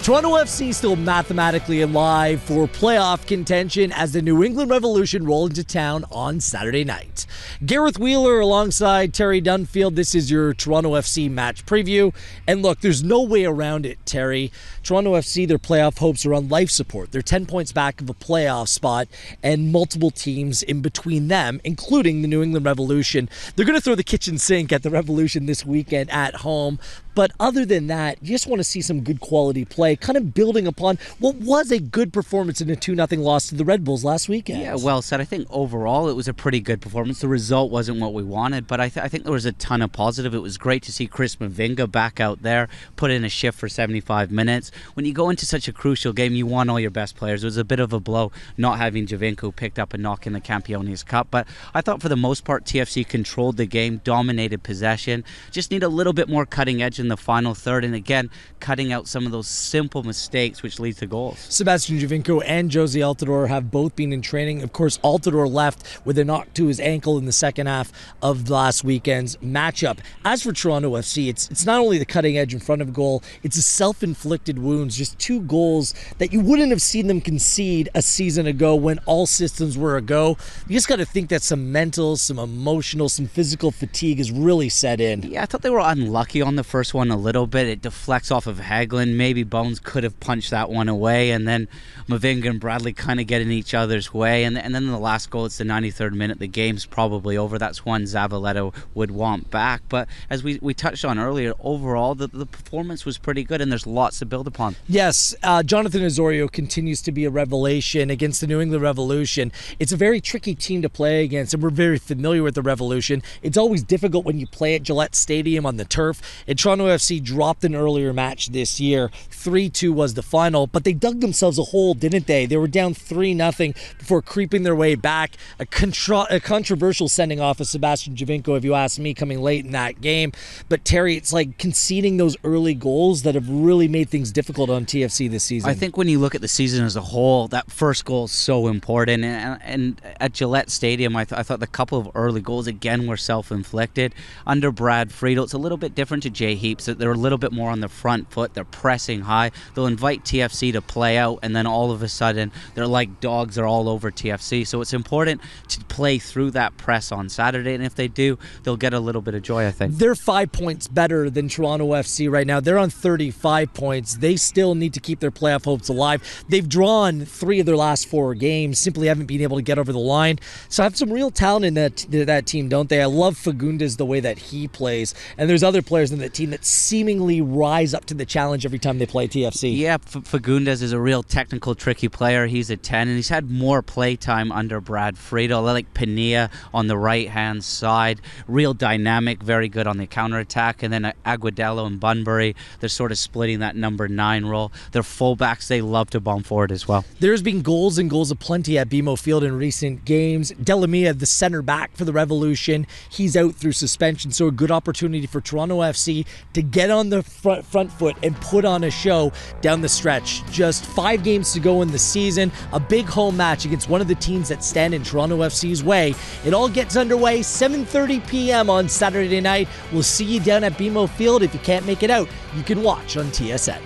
Toronto FC still mathematically alive for playoff contention as the New England Revolution roll into town on Saturday night. Gareth Wheeler alongside Terry Dunfield. This is your Toronto FC match preview. And look, there's no way around it, Terry. Toronto FC, their playoff hopes are on life support. They're 10 points back of a playoff spot and multiple teams in between them, including the New England Revolution. They're going to throw the kitchen sink at the Revolution this weekend at home. But other than that, you just want to see some good quality play, kind of building upon what was a good performance in a 2-0 loss to the Red Bulls last weekend. Yeah, well said. I think overall it was a pretty good performance. The result wasn't what we wanted, but I think there was a ton of positive. It was great to see Chris Mavinga back out there, put in a shift for 75 minutes. When you go into such a crucial game, you want all your best players. It was a bit of a blow not having Javinko picked up a knock in the Campeones Cup, but I thought for the most part TFC controlled the game, dominated possession. Just need a little bit more cutting edge in the final third, and again cutting out some of those simple mistakes which lead to goals. Sebastian Javinko and Josie Altidore have both been in training. Of course, Altidore left with a knock to his ankle in the second half of last weekend's matchup. As for Toronto FC, it's not only the cutting edge in front of goal, it's a self-inflicted wounds. Just 2 goals that you wouldn't have seen them concede a season ago when all systems were a go. You just got to think that some mental, some emotional, some physical fatigue has really set in. Yeah, I thought they were unlucky on the first one a little bit. It deflects off of Hagelin. Maybe Bones could have punched that one away, and then Mavinga and Bradley kind of get in each other's way, and then the last goal, it's the 93rd minute. The game's probably over. That's one Zavaleta would want back. But as we touched on earlier, overall the performance was pretty good, and there's lots to build upon. Yes, Jonathan Osorio continues to be a revelation against the New England Revolution. It's a very tricky team to play against, and we're very familiar with the Revolution. It's always difficult when you play at Gillette Stadium on the turf. And Toronto FC dropped an earlier match this year. 3-2 was the final, but they dug themselves a hole, didn't they? They were down 3-0 before creeping their way back. A controversial sending off of Sebastian Javinko, if you ask me, coming late in that game. But Terry, it's like conceding those early goals that have really made things difficult on TFC this season. I think when you look at the season as a whole, that first goal is so important. And at Gillette Stadium, I thought the couple of early goals, again, were self-inflicted. Under Brad Friedel, it's a little bit different to Jay Heaps. They're a little bit more on the front foot. They're pressing high. They'll invite TFC to play out, and then all of a sudden, they're like dogs. They're all over TFC. So it's important to play through that press on Saturday, and if they do, they'll get a little bit of joy, I think. They're 5 points better than Toronto FC right now. They're on 35 points. They still need to keep their playoff hopes alive. They've drawn 3 of their last 4 games, simply haven't been able to get over the line. So have some real talent in that team, don't they? I love Fagundes, the way that he plays, and there's other players in that team that seemingly rise up to the challenge every time they play TFC. Yeah, Fagundes is a real technical, tricky player. He's a 10, and he's had more play time under Brad Friedel. I like Pania on the right-hand side. Real dynamic, very good on the counterattack. And then Aguadello and Bunbury, they're sort of splitting that number 9 role. Their fullbacks, they love to bomb forward as well. There's been goals and goals aplenty at BMO Field in recent games. Delamia, the center back for the Revolution, he's out through suspension, so a good opportunity for Toronto FC to get on the front foot and put on a show down the stretch. Just 5 games to go in the season, a big home match against one of the teams that stand in Toronto FC's way. It all gets underway 7:30 p.m. on Saturday night. We'll see you down at BMO Field. If you can't make it out, you can watch on TSN.